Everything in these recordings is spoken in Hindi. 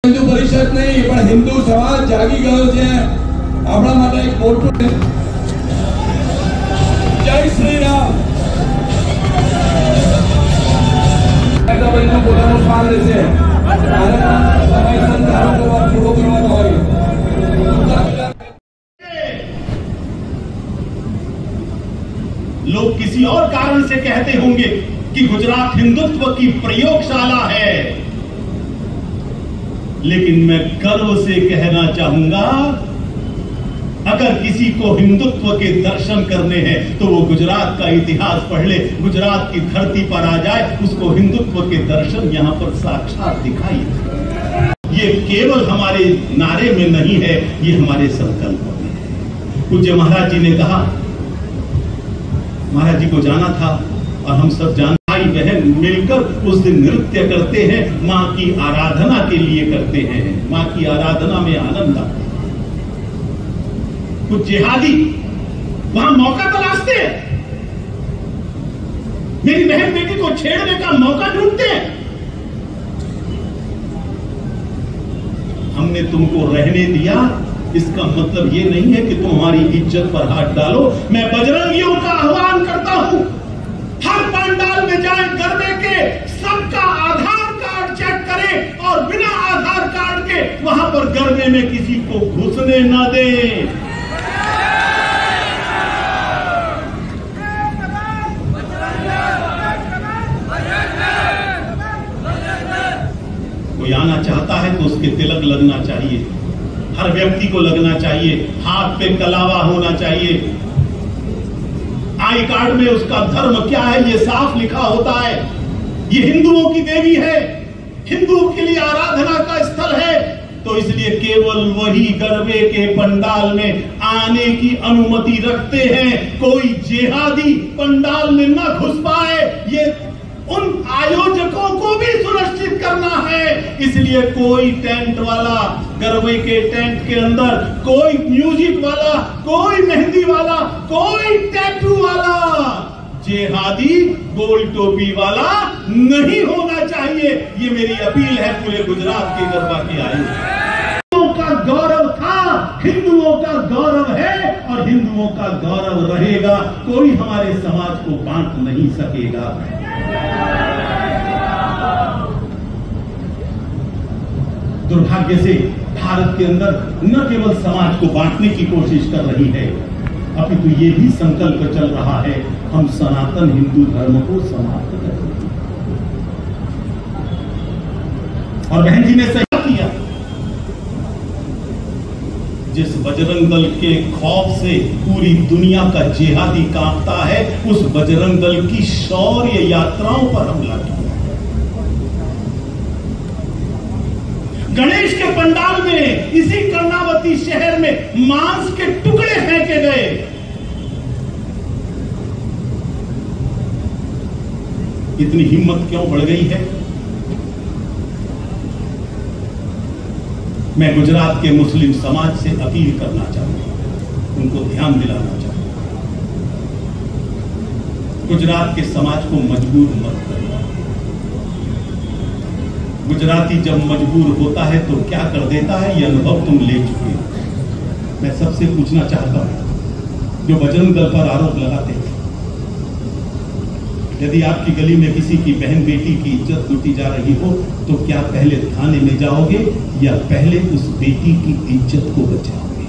હિન્દુ પરિષદ નહીં પણ હિન્દુ સમાજ જાગી ગયો છે આપણા માટે એક મોટું જય શ્રી રામ પોતાનું સ્થાન રહેશે પૂરો કરવાનો હોય लोग किसी और कारण से कहते होंगे कि गुजरात हिंदुत्व की प्रयोगशाला है, लेकिन मैं गर्व से कहना चाहूंगा अगर किसी को हिंदुत्व के दर्शन करने हैं तो वो गुजरात का इतिहास पढ़ ले, गुजरात की धरती पर आ जाए, उसको हिंदुत्व के दर्शन यहां पर साक्षात दिखाई। ये केवल हमारे नारे में नहीं है, ये हमारे संकल्प में है। पूज्य महाराज जी ने कहा, महाराज जी को जाना था और हम सब भाई बहन मिलकर उस दिन नृत्य करते हैं, मां की आराधना के लिए करते हैं, मां की आराधना में आनंद आता है। कुछ जिहादी वहां मौका तलाशते हैं, मेरी बहन बेटी को छेड़ने का मौका ढूंढते हैं। हमने तुमको रहने दिया, इसका मतलब ये नहीं है कि तुम हमारी इज्जत पर हाथ डालो। मैं बजरंगियों का आह्वान करता हूं, हर पंडाल में जाए, गरबे के सबका आधार कार्ड चेक करें और बिना आधार कार्ड के वहां पर गरबे में किसी को घुसने न दें। कोई आना चाहता है तो उसके तिलक लगना चाहिए, हर व्यक्ति को लगना चाहिए, हाथ पे कलावा होना चाहिए, आई कार्ड में उसका धर्म क्या है ये साफ लिखा होता है। ये हिंदुओं की देवी है, हिंदुओं के लिए आराधना का स्थल है, तो इसलिए केवल वही गरबे के पंडाल में आने की अनुमति रखते हैं। कोई जिहादी पंडाल में न घुस पाए, ये उन आयोजकों को भी सुनिश्चित करना है। इसलिए कोई टेंट वाला, गरबे के टेंट के अंदर कोई म्यूजिक वाला, कोई मेहंदी वाला, कोई टैटू वाला, जिहादी गोल टोपी वाला नहीं होना चाहिए। ये मेरी अपील है पूरे गुजरात के गरबा के आयोजकों का गौरव था, हिंदुओं का गौरव है और हिंदुओं का गौरव रहेगा। कोई हमारे समाज को बांट नहीं सकेगा। दुर्भाग्य से भारत के अंदर न केवल समाज को बांटने की कोशिश कर रही है, अपितु ये भी संकल्प चल रहा है हम सनातन हिंदू धर्म को समाप्त करें। और बहन जी ने सही किया, जिस बजरंग दल के खौफ से पूरी दुनिया का जिहादी कांपता है, उस बजरंग दल की शौर्य यात्राओं पर हमला किया। गणेश के पंडाल में, इसी कर्णावती शहर में मांस के टुकड़े फेंके गए। इतनी हिम्मत क्यों बढ़ गई है? मैं गुजरात के मुस्लिम समाज से अपील करना चाहूंगा, उनको ध्यान दिलाना चाहूंगा, गुजरात के समाज को मजबूर मत करो। गुजराती जब मजबूर होता है तो क्या कर देता है, ये अनुभव तुम ले चुके हो। मैं सबसे पूछना चाहता हूं, जो बजरंग दल पर आरोप लगाते हैं, यदि आपकी गली में किसी की बहन बेटी की इज्जत लूटी जा रही हो तो क्या पहले थाने में जाओगे या पहले उस बेटी की इज्जत को बचाओगे?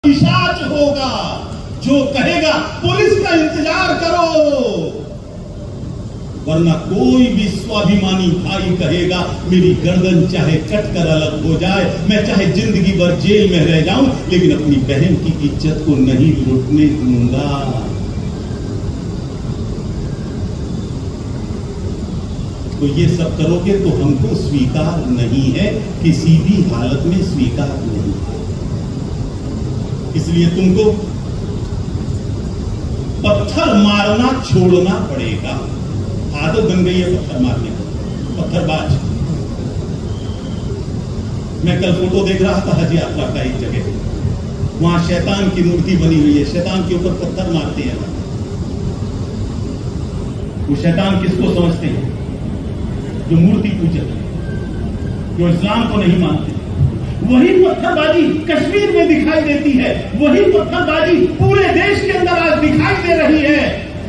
पिशाच होगा जो कहेगा पुलिस का इंतजार करो, वरना कोई भी स्वाभिमानी भाई कहेगा मेरी गर्दन चाहे कटकर अलग हो जाए, मैं चाहे जिंदगी भर जेल में रह जाऊं, लेकिन अपनी बहन की इज्जत को नहीं लूटने दूंगा। तो ये सब करोगे तो हमको स्वीकार नहीं है, किसी भी हालत में स्वीकार नहीं है। इसलिए तुमको पत्थर मारना छोड़ना पड़ेगा। आदत बन गई है पत्थर मारने की, पत्थरबाज। मैं कल फोटो देख रहा था हज यात्रा का एक जगह, वहां शैतान की मूर्ति बनी हुई है, शैतान के ऊपर पत्थर मारते हैं। वो शैतान किसको समझते हैं? जो मूर्ति पूजक है, जो इस्लाम को नहीं मानते। वही पत्थरबाजी कश्मीर में दिखाई देती है, वही पत्थरबाजी पूरे देश के अंदर आज दिखाई दे रही है।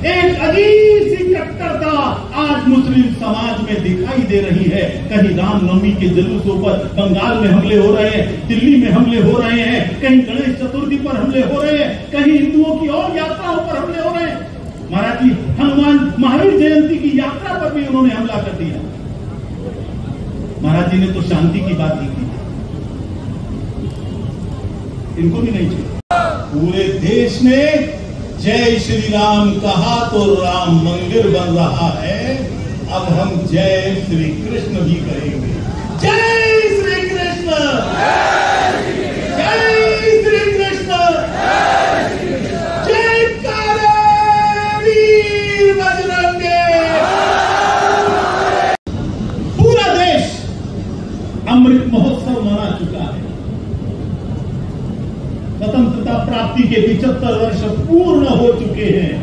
एक अजीब सी कट्टरता आज मुस्लिम समाज में दिखाई दे रही है। कहीं रामनवमी के जुलूसों पर बंगाल में हमले हो रहे हैं, दिल्ली में हमले हो रहे हैं, कहीं गणेश चतुर्थी पर हमले हो रहे हैं, कहीं हिंदुओं की और यात्राओं पर हमले हो रहे हैं। महाराज जी हनुमान महावीर जयंती की यात्रा पर भी उन्होंने हमला कर दिया। महाराज जी ने तो शांति की बात की थी, इनको भी नहीं चाहिए। पूरे देश ने जय श्री राम कहा तो राम मंदिर बन रहा है। अब हम जय श्री कृष्ण भी करेंगे। जय श्री कृष्ण, जय श्री कृष्ण, जय वीर बजरंगे। पूरा देश अमृत महोत्सव मना चुका है। स्वतंत्रता प्राप्ति के 75 वर्ष पूर्ण हो चुके हैं।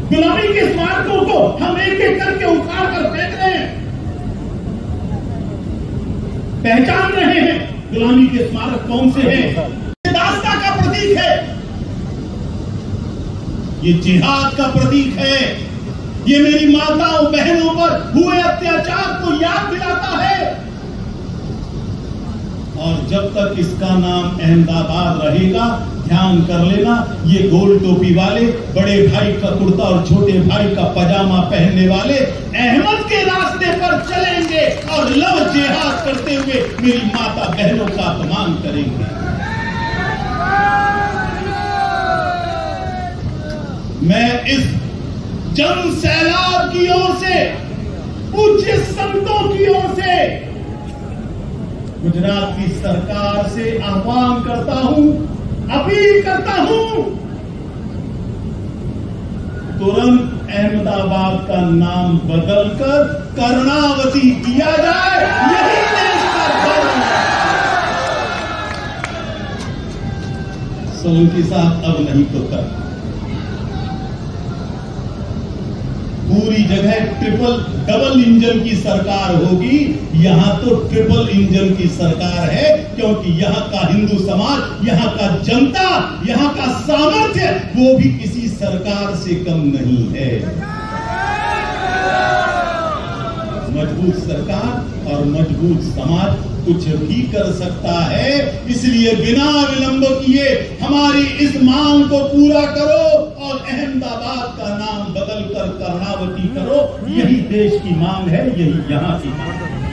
गुलामी के स्मारकों को हम एक एक करके उखाड़ कर फेंक रहे हैं, पहचान रहे हैं गुलामी के स्मारक कौन से हैं। ये दास्ता का प्रतीक है, ये जिहाद का प्रतीक है, ये मेरी माताओं बहनों पर हुए अत्याचार को याद दिलाता है। और जब तक इसका नाम अहमदाबाद रहेगा, ध्यान कर लेना, ये गोल टोपी वाले, बड़े भाई का कुर्ता और छोटे भाई का पजामा पहनने वाले अहमद के रास्ते पर चलेंगे और लव जिहाद करते हुए मेरी माता बहनों का अपमान करेंगे। मैं इस जन सैलाब की ओर से, पूज्य संतों की ओर से गुजरात की सरकार से आह्वान करता हूं, अपील करता हूं, तुरंत अहमदाबाद का नाम बदलकर कर्णावती किया जाए। यही देश का गौरव है। सोलंकी साहब अब नहीं तो कर। पूरी जगह डबल इंजन की सरकार होगी, यहां तो ट्रिपल इंजन की सरकार है, क्योंकि यहां का हिंदू समाज, यहां का जनता, यहां का सामर्थ्य वो भी किसी सरकार से कम नहीं है। मजबूत सरकार और मजबूत समाज कुछ भी कर सकता है। इसलिए बिना विलंब किए हमारी इस मांग को पूरा करो और अहमदाबाद का नाम बदलकर कर्णावती करो। यही देश की मांग है, यही यहां की मांग है।